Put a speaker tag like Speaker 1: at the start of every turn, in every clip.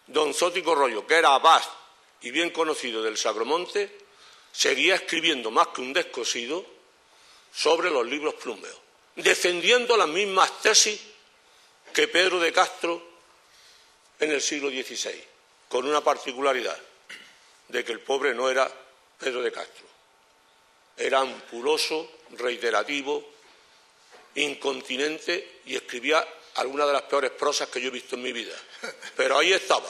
Speaker 1: don Zótico Rollo, que era abad y bien conocido del Sagromonte, seguía escribiendo más que un descosido sobre los libros plúmbeos, defendiendo las mismas tesis que Pedro de Castro en el siglo XVI, con una particularidad, de que el pobre no era Pedro de Castro, era ampuloso, reiterativo, incontinente y escribía algunas de las peores prosas que yo he visto en mi vida. Pero ahí estaba,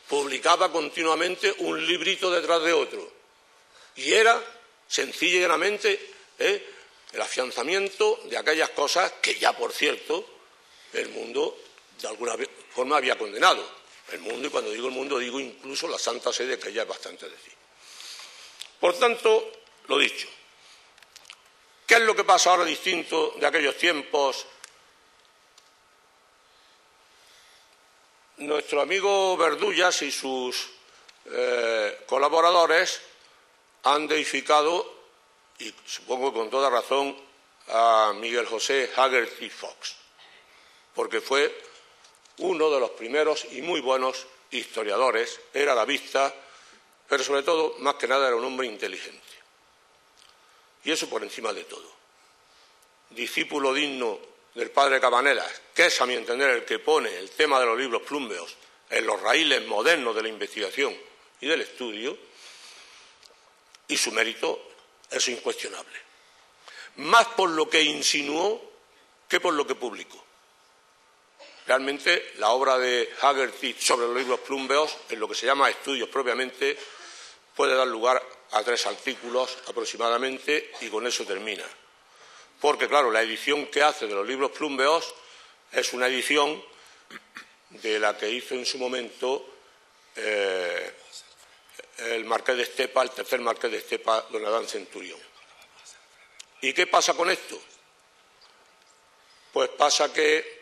Speaker 1: publicaba continuamente un librito detrás de otro y era sencilla y llanamente el afianzamiento de aquellas cosas que ya, por cierto, el mundo de alguna forma había condenado. El mundo, y cuando digo el mundo digo incluso la Santa Sede, que ya es bastante decir. Por tanto, lo dicho, ¿qué es lo que pasa ahora distinto de aquellos tiempos? Nuestro amigo Verdullas y sus colaboradores han deificado, y supongo con toda razón, a Miguel José Haggerty Fox, porque fue uno de los primeros y muy buenos historiadores, era arabista, pero sobre todo, más que nada, era un hombre inteligente. Y eso por encima de todo. Discípulo digno del padre Cabanelas, que es, a mi entender, el que pone el tema de los libros plúmbeos en los raíles modernos de la investigación y del estudio, y su mérito es incuestionable. Más por lo que insinuó que por lo que publicó. Realmente, la obra de Haggerty sobre los libros plúmbeos, en lo que se llama estudios propiamente, puede dar lugar a 3 artículos aproximadamente y con eso termina. Porque, claro, la edición que hace de los libros plúmbeos es una edición de la que hizo en su momento el Marqués de Estepa, el tercer Marqués de Estepa, don Adán Centurión. ¿Y qué pasa con esto? Pues pasa que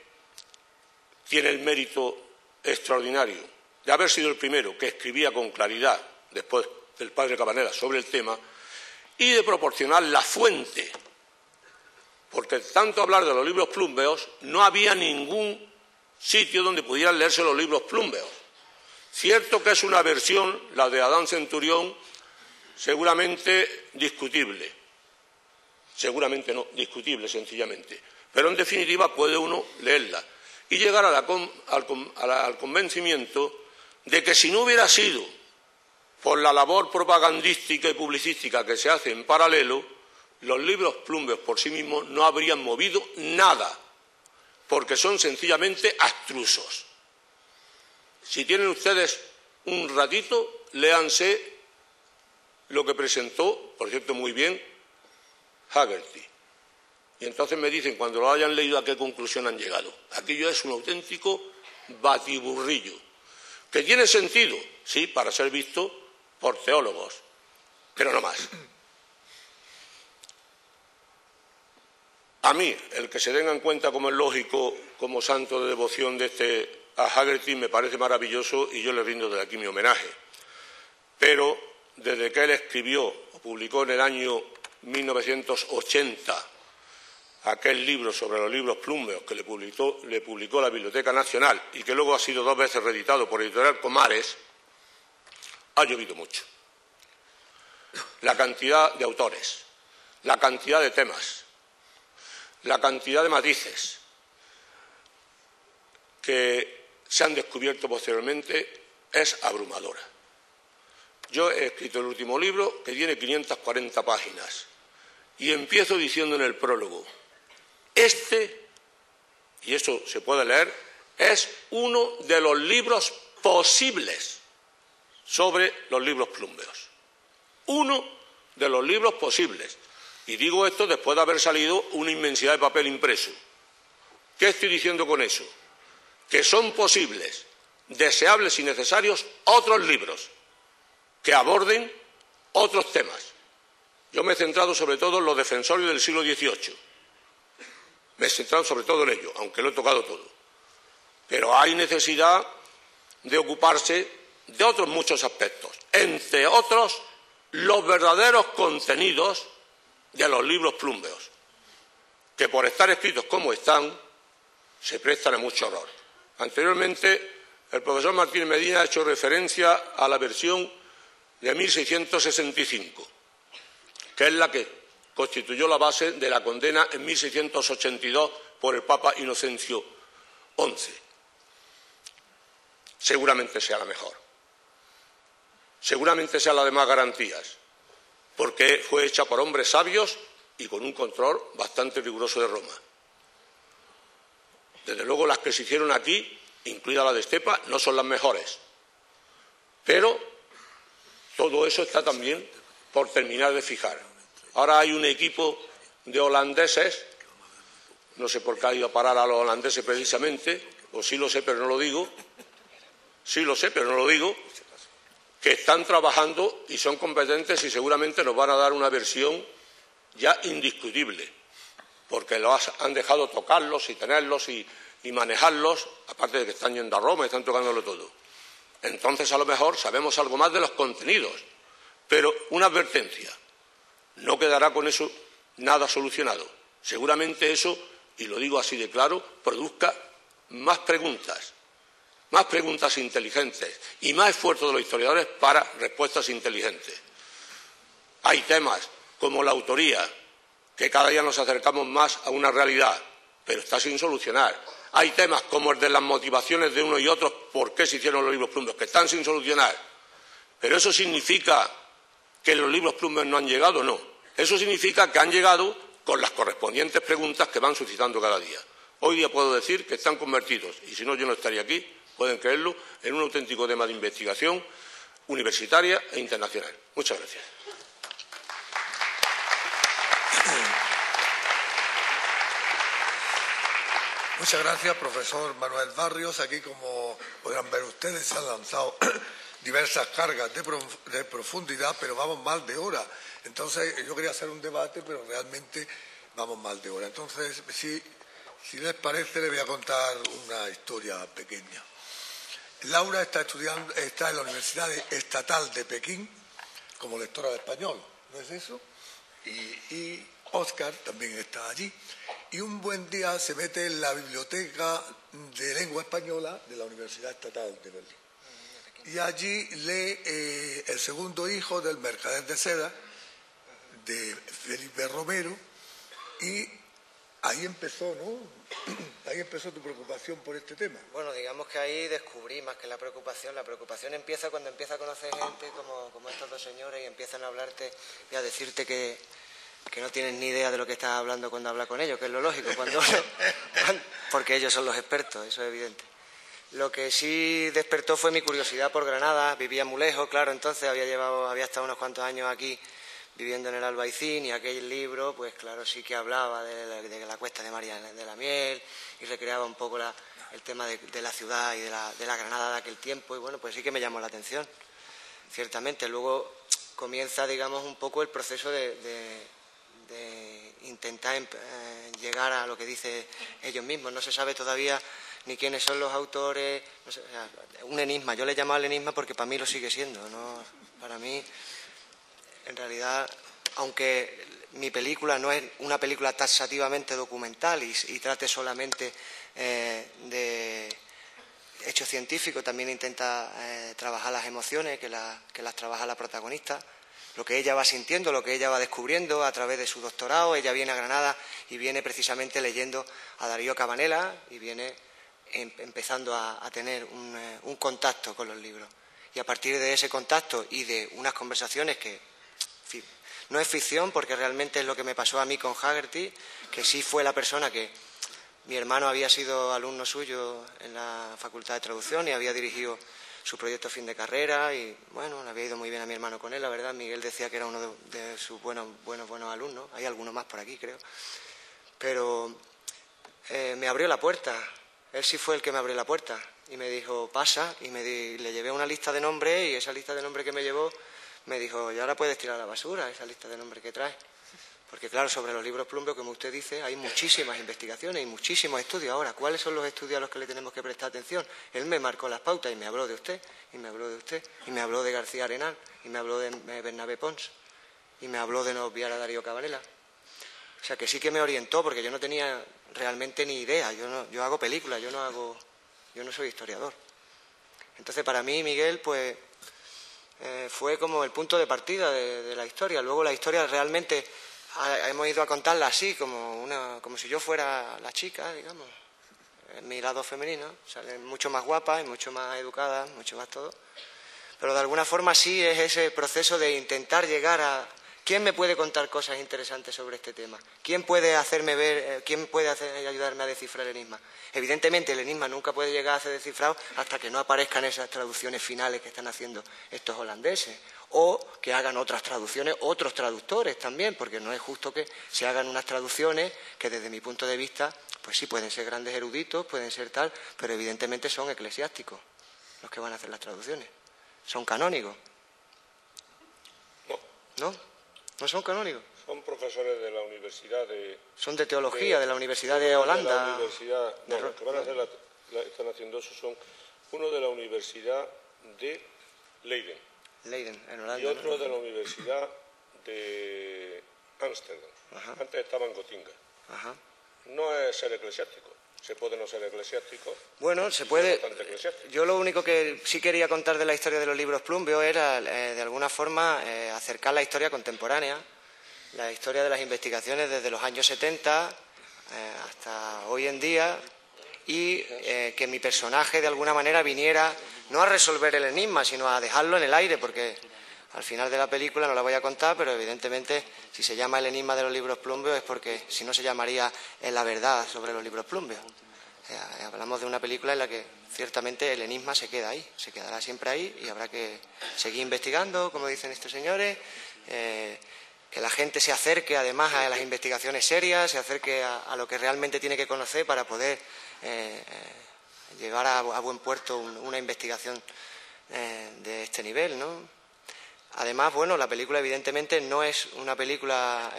Speaker 1: tiene el mérito extraordinario de haber sido el primero que escribía con claridad, después del padre Cabanera, sobre el tema, y de proporcionar la fuente, porque tanto hablar de los libros plúmbeos, no había ningún sitio donde pudieran leerse los libros plúmbeos. Cierto que es una versión, la de Adán Centurión, seguramente discutible, seguramente no, discutible sencillamente, pero en definitiva puede uno leerla y llegar al convencimiento de que si no hubiera sido por la labor propagandística y publicística que se hace en paralelo, los libros plúmbeos por sí mismos no habrían movido nada, porque son sencillamente abstrusos. Si tienen ustedes un ratito, léanse lo que presentó, por cierto, muy bien, Haggerty. Y entonces me dicen, cuando lo hayan leído, a qué conclusión han llegado. Aquello es un auténtico batiburrillo, que tiene sentido, sí, para ser visto por teólogos, pero no más. A mí, el que se tenga en cuenta como es lógico, como santo de devoción a Haggerty, me parece maravilloso y yo le rindo desde aquí mi homenaje. Pero desde que él escribió o publicó en el año 1980 aquel libro sobre los libros plúmbeos que le publicó la Biblioteca Nacional y que luego ha sido 2 veces reeditado por Editorial Comares, ha llovido mucho. La cantidad de autores, la cantidad de temas, la cantidad de matices que se han descubierto posteriormente es abrumadora. Yo he escrito el último libro, que tiene 540 páginas, y empiezo diciendo en el prólogo: y eso se puede leer, es uno de los libros posibles sobre los libros plúmbeos. Uno de los libros posibles. Y digo esto después de haber salido una inmensidad de papel impreso. ¿Qué estoy diciendo con eso? Que son posibles, deseables y necesarios otros libros que aborden otros temas. Yo me he centrado sobre todo en los defensorios del siglo XVIII. Me he centrado sobre todo en ello, aunque lo he tocado todo. Pero hay necesidad de ocuparse de otros muchos aspectos, entre otros los verdaderos contenidos de los libros plúmbeos, que por estar escritos como están, se prestan a mucho horror. Anteriormente El profesor Martínez Medina ha hecho referencia a la versión de 1665, que es la que constituyó la base de la condena en 1682 por el Papa Inocencio XI. Seguramente sea la mejor. Seguramente sea la de más garantías, porque fue hecha por hombres sabios y con un control bastante riguroso de Roma. Desde luego las que se hicieron aquí, incluida la de Estepa, no son las mejores. Pero todo eso está también por terminar de fijar. Ahora hay un equipo de holandeses, no sé por qué ha ido a parar a los holandeses precisamente, o sí lo sé pero no lo digo, sí lo sé pero no lo digo, que están trabajando y son competentes y seguramente nos van a dar una versión ya indiscutible, porque han dejado tocarlos y tenerlos y manejarlos, aparte de que están yendo a Roma y están tocándolo todo. Entonces, a lo mejor sabemos algo más de los contenidos, pero una advertencia, no quedará con eso nada solucionado. Seguramente eso, y lo digo así de claro, produzca más preguntas inteligentes y más esfuerzo de los historiadores para respuestas inteligentes. Hay temas como la autoría, que cada día nos acercamos más a una realidad, pero está sin solucionar. Hay temas como el de las motivaciones de unos y otros, por qué se hicieron los libros Plumbers, que están sin solucionar. Pero ¿eso significa que los libros Plumbers no han llegado? No. Eso significa que han llegado con las correspondientes preguntas que van suscitando cada día. Hoy día puedo decir que están convertidos, y si no yo no estaría aquí, pueden creerlo, en un auténtico tema de investigación universitaria e internacional. Muchas gracias.
Speaker 2: Muchas gracias, profesor Manuel Barrios. Aquí, como podrán ver ustedes, se han lanzado diversas cargas de profundidad, pero vamos mal de hora. Entonces, yo quería hacer un debate, pero realmente vamos mal de hora. Entonces, si les parece, les voy a contar una historia pequeña. Laura está en la Universidad Estatal de Pekín como lectora de español, ¿no es eso? Y Óscar también está allí. Y un buen día se mete en la biblioteca de lengua española de la Universidad Estatal de Berlín. Y allí lee El segundo hijo del mercader de seda, de Felipe Romero, y ahí empezó, ¿no? Ahí empezó tu preocupación por este tema.
Speaker 3: Bueno, digamos que ahí descubrí más que la preocupación. La preocupación empieza cuando empieza a conocer gente como estos dos señores y empiezan a hablarte y a decirte que no tienes ni idea de lo que estás hablando cuando hablas con ellos, que es lo lógico, porque ellos son los expertos, eso es evidente. Lo que sí despertó fue mi curiosidad por Granada. Vivía muy lejos, claro, entonces había estado unos cuantos años aquí viviendo en el Albaicín, y aquel libro, pues claro, sí que hablaba de la cuesta de María de la Miel y recreaba un poco el tema de la ciudad y de la Granada de aquel tiempo, y bueno, pues sí que me llamó la atención, ciertamente. Luego comienza, digamos, un poco el proceso de intentar llegar a lo que dicen ellos mismos. No se sabe todavía ni quiénes son los autores, no sé, o sea, un enigma. Yo le llamo al enigma porque para mí lo sigue siendo, ¿no? Para mí, en realidad, aunque mi película no es una película taxativamente documental y trate solamente de hechos científicos, también intenta trabajar las emociones que las trabaja la protagonista, lo que ella va sintiendo, lo que ella va descubriendo a través de su doctorado. Ella viene a Granada y viene precisamente leyendo a Darío Cabanela y viene empezando a tener un contacto con los libros. Y a partir de ese contacto y de unas conversaciones que, en fin, no es ficción, porque realmente es lo que me pasó a mí con Haggerty, que sí fue la persona que... Mi hermano había sido alumno suyo en la Facultad de Traducción y había dirigido su proyecto fin de carrera, y bueno, le había ido muy bien a mi hermano con él, la verdad. Miguel decía que era uno de sus buenos alumnos. Hay algunos más por aquí, creo. Pero me abrió la puerta. Él sí fue el que me abrió la puerta y me dijo, pasa, y le llevé una lista de nombres, y esa lista de nombres que me llevó me dijo, y ahora puedes tirar a la basura esa lista de nombres que traes. Porque claro, sobre los libros Plumbers, como usted dice, hay muchísimas investigaciones y muchísimos estudios. Ahora, ¿cuáles son los estudios a los que le tenemos que prestar atención? Él me marcó las pautas y me habló de usted, y me habló de usted, y me habló de García Arenal, y me habló de Bernabé Pons, y me habló de no obviar a Darío Cabanela. O sea, que sí que me orientó, porque yo no tenía realmente ni idea. Yo hago películas, yo no soy historiador. Entonces, para mí, Miguel, pues fue como el punto de partida de la historia. Luego la historia realmente hemos ido a contarla así, como si yo fuera la chica, digamos. En mi lado femenino, salen mucho más guapas y mucho más educadas, mucho más todo. Pero de alguna forma sí es ese proceso de intentar llegar a... ¿Quién me puede contar cosas interesantes sobre este tema? ¿Quién puede hacerme ver, ayudarme a descifrar el enigma? Evidentemente el enigma nunca puede llegar a ser descifrado hasta que no aparezcan esas traducciones finales que están haciendo estos holandeses, o que hagan otras traducciones, otros traductores también, porque no es justo que se hagan unas traducciones que desde mi punto de vista, pues sí, pueden ser grandes eruditos, pueden ser tal, pero evidentemente son eclesiásticos los que van a hacer las traducciones. ¿Son canónigos?
Speaker 1: No.
Speaker 3: ¿No? ¿No son canónigos?
Speaker 1: Son profesores de la Universidad de...
Speaker 3: Son de teología, de la Universidad de Holanda.
Speaker 1: De la Universidad... No, los que van a hacer están haciendo eso son uno de la Universidad de Leiden.
Speaker 3: Leiden, en Holanda.
Speaker 1: Y otro de la Universidad de Ámsterdam. Antes estaba en Gotinga.
Speaker 3: Ajá.
Speaker 1: No es ser eclesiástico. Se puede no ser eclesiástico.
Speaker 3: Bueno, se puede. Yo lo único que sí quería contar de la historia de los libros Plumbeo era, de alguna forma, acercar la historia contemporánea, la historia de las investigaciones desde los años 70 hasta hoy en día, y que mi personaje, de alguna manera, viniera no a resolver el enigma, sino a dejarlo en el aire, porque al final de la película no la voy a contar, pero evidentemente si se llama El enigma de los libros Plumbeo es porque si no se llamaría La verdad sobre los libros Plumbeo. Hablamos de una película en la que ciertamente el enigma se queda ahí, se quedará siempre ahí y habrá que seguir investigando, como dicen estos señores, que la gente se acerque además a las investigaciones serias, se acerque a lo que realmente tiene que conocer para poder llevar a buen puerto una investigación de este nivel, ¿no? Además, bueno, la película evidentemente no es una película,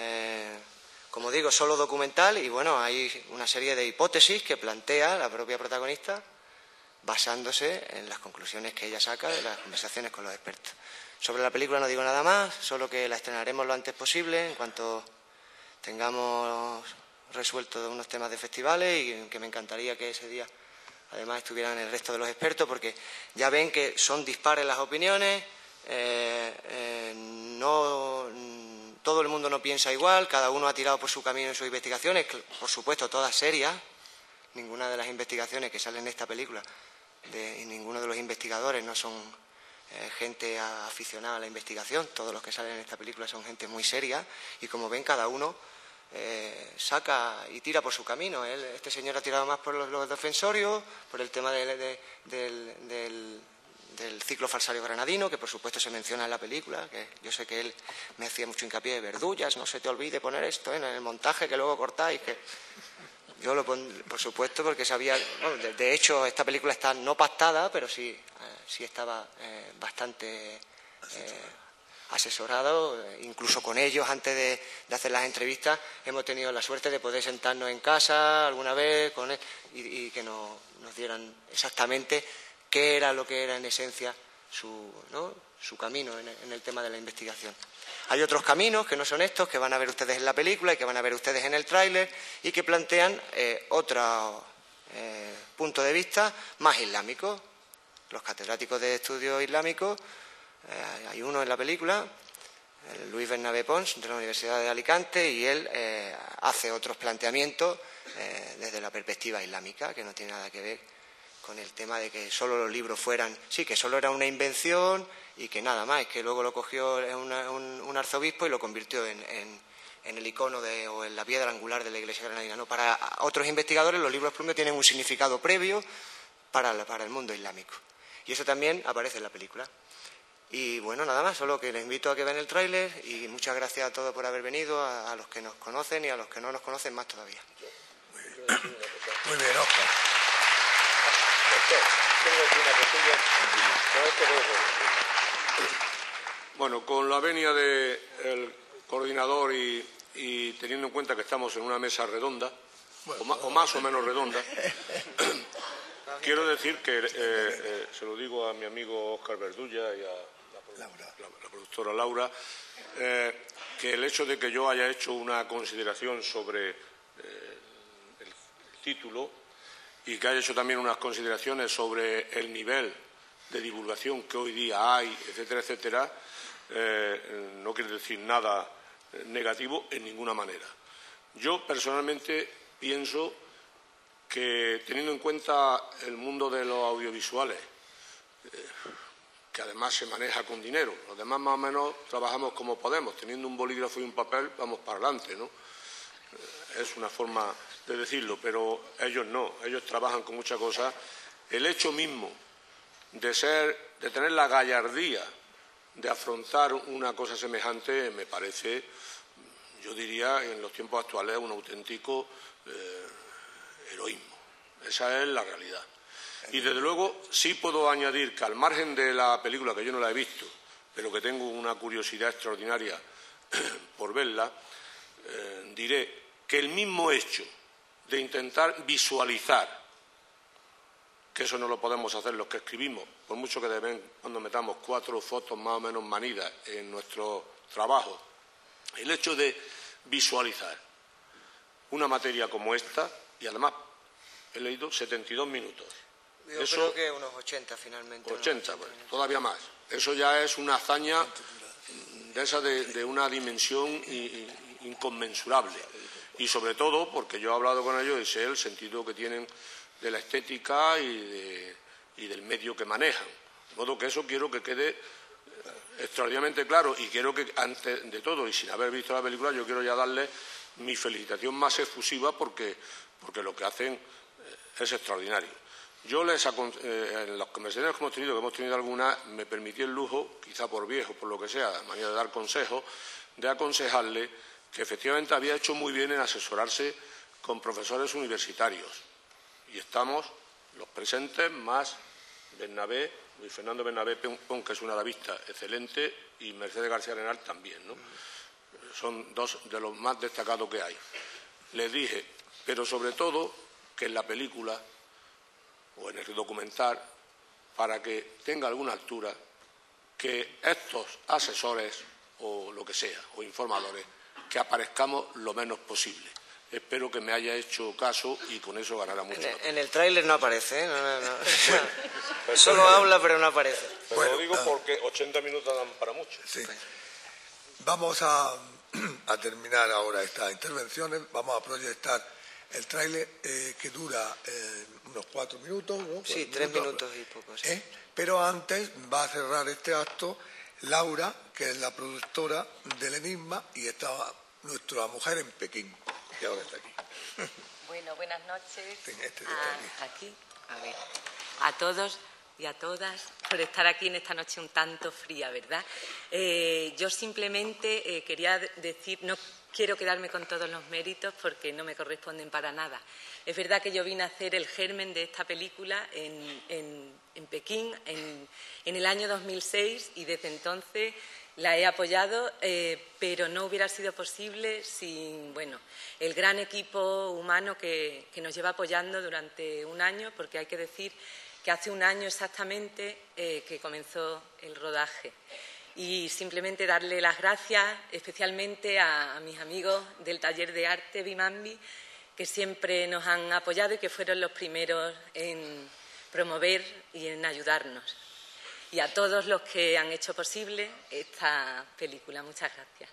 Speaker 3: como digo, solo documental, y bueno, hay una serie de hipótesis que plantea la propia protagonista basándose en las conclusiones que ella saca de las conversaciones con los expertos. Sobre la película no digo nada más, solo que la estrenaremos lo antes posible, en cuanto tengamos resuelto unos temas de festivales, y que me encantaría que ese día además estuvieran el resto de los expertos, porque ya ven que son dispares las opiniones. No, todo el mundo no piensa igual, cada uno ha tirado por su camino en sus investigaciones, por supuesto todas serias. Ninguna de las investigaciones que salen en esta película y ninguno de los investigadores no son gente aficionada a la investigación. Todos los que salen en esta película son gente muy seria, y como ven, cada uno saca y tira por su camino. Este señor ha tirado más por los defensorios, por el tema del ciclo falsario granadino, que por supuesto se menciona en la película, que yo sé que él me hacía mucho hincapié de Verdullas, no se te olvide poner esto en el montaje que luego cortáis, que yo lo pongo, por supuesto, porque sabía, bueno, de hecho esta película está no pactada, pero sí estaba bastante asesorado, incluso con ellos antes de hacer las entrevistas. Hemos tenido la suerte de poder sentarnos en casa alguna vez con él y que nos dieran exactamente qué era lo que era en esencia su camino en el tema de la investigación. Hay otros caminos que no son estos, que van a ver ustedes en la película y que van a ver ustedes en el tráiler, y que plantean otro punto de vista más islámico. Los catedráticos de estudios islámicos, hay uno en la película, Luis Bernabé Pons, de la Universidad de Alicante, y él hace otros planteamientos desde la perspectiva islámica, que no tiene nada que ver con el tema de que solo los libros fueran, sí, que solo era una invención y que nada más, que luego lo cogió un arzobispo y lo convirtió en el icono o en la piedra angular de la Iglesia granadina. No, para otros investigadores los libros Plumbeo tienen un significado previo para el mundo islámico, y eso también aparece en la película. Y bueno, nada más, solo que les invito a que vean el tráiler, y muchas gracias a todos por haber venido, a los que nos conocen y a los que no nos conocen más todavía.
Speaker 2: Muy bien, Óscar.
Speaker 1: Bueno, con la venia del coordinador y teniendo en cuenta que estamos en una mesa redonda, o más o menos redonda, quiero decir que, se lo digo a mi amigo Óscar Verdulla y a la productora Laura, que el hecho de que yo haya hecho una consideración sobre el título, y que haya hecho también unas consideraciones sobre el nivel de divulgación que hoy día hay, etcétera, etcétera, no quiere decir nada negativo en ninguna manera. Yo personalmente pienso que, teniendo en cuenta el mundo de los audiovisuales, que además se maneja con dinero, los demás más o menos trabajamos como podemos, teniendo un bolígrafo y un papel vamos para adelante, ¿no? Es una forma de decirlo, pero ellos no, ellos trabajan con muchas cosas. El hecho mismo de tener la gallardía de afrontar una cosa semejante me parece, yo diría, en los tiempos actuales, un auténtico heroísmo. Esa es la realidad. Y desde luego sí puedo añadir que, al margen de la película, que yo no la he visto, pero que tengo una curiosidad extraordinaria por verla, diré que el mismo hecho de intentar visualizar, que eso no lo podemos hacer los que escribimos, por mucho que de vez en cuando metamos 4 fotos más o menos manidas en nuestro trabajo, el hecho de visualizar una materia como esta, y además he leído 72 minutos.
Speaker 3: Yo creo que unos 80 finalmente.
Speaker 1: 80, bueno, todavía más. Eso ya es una hazaña de una dimensión inconmensurable. Y sobre todo porque yo he hablado con ellos y sé el sentido que tienen de la estética y del medio que manejan. De modo que eso quiero que quede extraordinariamente claro, y quiero que, antes de todo y sin haber visto la película, yo quiero ya darles mi felicitación más efusiva porque lo que hacen es extraordinario. Yo en las conversaciones que hemos tenido algunas, me permití el lujo, quizá por viejo, por lo que sea, de manera de dar consejos, de aconsejarle que efectivamente había hecho muy bien en asesorarse con profesores universitarios. Y estamos los presentes, más Bernabé, Luis Fernando Bernabé Pon, que es un arabista excelente, y Mercedes García Arenal también, ¿no? Son dos de los más destacados que hay. Les dije, pero sobre todo, que en la película o en el documental, para que tenga alguna altura, que estos asesores o lo que sea, o informadores, que aparezcamos lo menos posible. Espero que me haya hecho caso y con eso ganará mucho.
Speaker 3: En el tráiler no aparece, ¿eh? No. Solo habla, pero no aparece.
Speaker 1: Pero bueno, lo digo porque 80 minutos dan para mucho.
Speaker 2: Sí. Vamos a terminar ahora estas intervenciones. Vamos a proyectar el tráiler que dura unos 4 minutos, ¿no?
Speaker 3: Sí, 3 minutos y poco. Sí.
Speaker 2: Pero antes va a cerrar este acto Laura, que es la productora del Enigma, y está nuestra mujer en Pekín, que ahora está aquí.
Speaker 4: Bueno, buenas noches
Speaker 2: aquí.
Speaker 4: A ver, a todos y a todas por estar aquí en esta noche un tanto fría, ¿verdad? Yo simplemente quería decir, no quiero quedarme con todos los méritos porque no me corresponden para nada. Es verdad que yo vine a hacer el germen de esta película en Pekín en el año 2006 y desde entonces la he apoyado, pero no hubiera sido posible sin el gran equipo humano que nos lleva apoyando durante un año, porque hay que decir que hace un año exactamente que comenzó el rodaje. Y simplemente darle las gracias especialmente a mis amigos del taller de arte Bimambi, que siempre nos han apoyado y que fueron los primeros en promover y en ayudarnos. Y a todos los que han hecho posible esta película. Muchas gracias.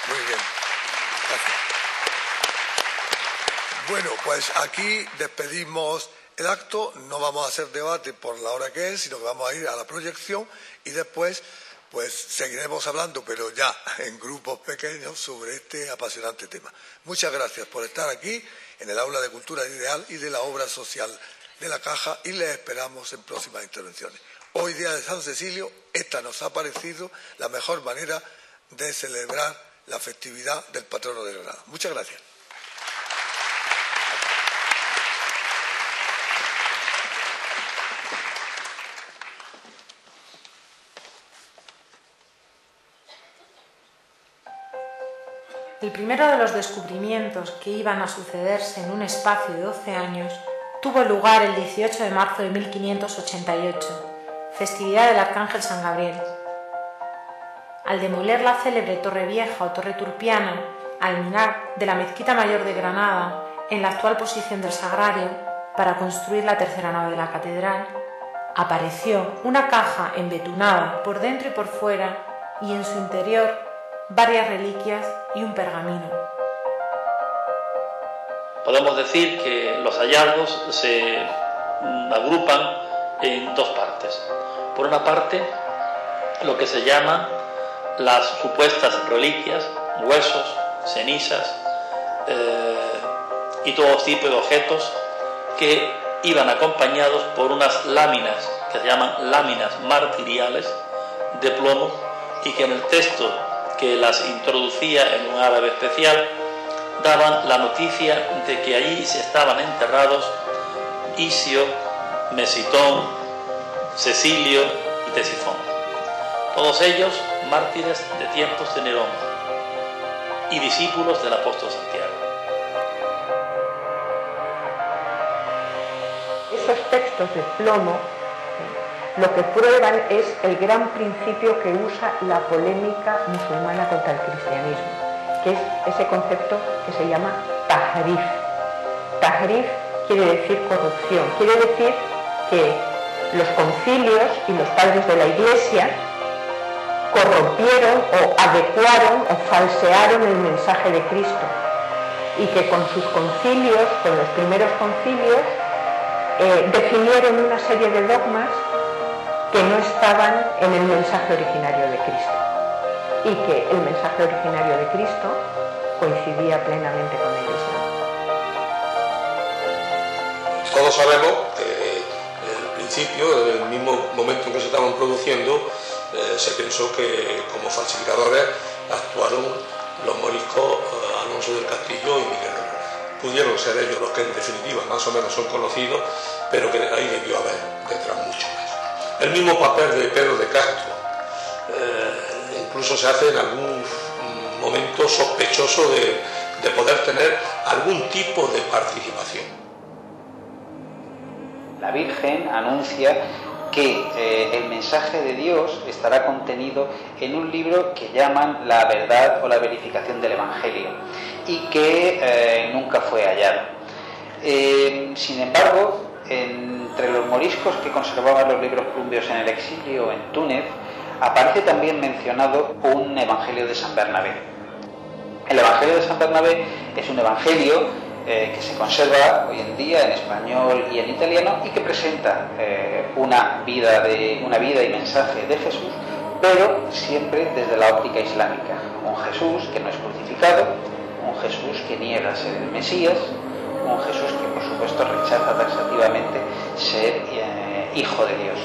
Speaker 2: Muy bien. Gracias. Bueno, pues aquí despedimos el acto. No vamos a hacer debate por la hora que es, sino que vamos a ir a la proyección y después pues seguiremos hablando, pero ya en grupos pequeños, sobre este apasionante tema. Muchas gracias por estar aquí en el Aula de Cultura Ideal y de la Obra Social de la Caja, y les esperamos en próximas intervenciones. Hoy, día de San Cecilio, esta nos ha parecido la mejor manera de celebrar la festividad del patrono de Granada. Muchas gracias.
Speaker 5: El primero de los descubrimientos que iban a sucederse en un espacio de 12 años tuvo lugar el 18 de marzo de 1588, festividad del Arcángel San Gabriel. Al demoler la célebre Torre Vieja o Torre Turpiana, al minar de la Mezquita Mayor de Granada, en la actual posición del Sagrario, para construir la tercera nave de la catedral, apareció una caja embetunada por dentro y por fuera y en su interior varias reliquias y un pergamino.
Speaker 6: Podemos decir que los hallazgos se agrupan en dos partes. Por una parte, lo que se llaman las supuestas reliquias, huesos, cenizas y todo tipo de objetos que iban acompañados por unas láminas que se llaman láminas martiriales de plomo y que en el texto que las introducía en un árabe especial daban la noticia de que allí se estaban enterrados Isio, Mesitón, Cecilio y Tesifón, todos ellos mártires de tiempos de Nerón y discípulos del apóstol Santiago.
Speaker 7: Esos textos de plomo lo que prueban es el gran principio que usa la polémica musulmana contra el cristianismo, que es ese concepto que se llama tahrif. Tahrif quiere decir corrupción, quiere decir que los concilios y los padres de la Iglesia corrompieron o adecuaron o falsearon el mensaje de Cristo y que con sus concilios, con los primeros concilios, definieron una serie de dogmas que no estaban en el mensaje originario de Cristo y que el mensaje originario de Cristo coincidía plenamente con el Islam.
Speaker 1: Todos sabemos que en el principio, en el mismo momento en que se estaban produciendo, se pensó que como falsificadores actuaron los moriscos Alonso del Castillo y Miguel Herrera. Pudieron ser ellos los que en definitiva más o menos son conocidos, pero que ahí debió haber detrás mucho más. El mismo papel de Pedro de Castro incluso se hace en algún momento sospechoso de poder tener algún tipo de participación.
Speaker 8: La Virgen anuncia que el mensaje de Dios estará contenido en un libro que llaman La verdad o la verificación del Evangelio y que nunca fue hallado. Sin embargo, entre los moriscos que conservaban los libros plumbios en el exilio en Túnez, aparece también mencionado un Evangelio de San Bernabé. El Evangelio de San Bernabé es un evangelio que se conserva hoy en día en español y en italiano y que presenta una vida y mensaje de Jesús, pero siempre desde la óptica islámica. Un Jesús que no es crucificado, un Jesús que niega ser el Mesías, un Jesús que por supuesto rechaza taxativamente ser hijo de Dios.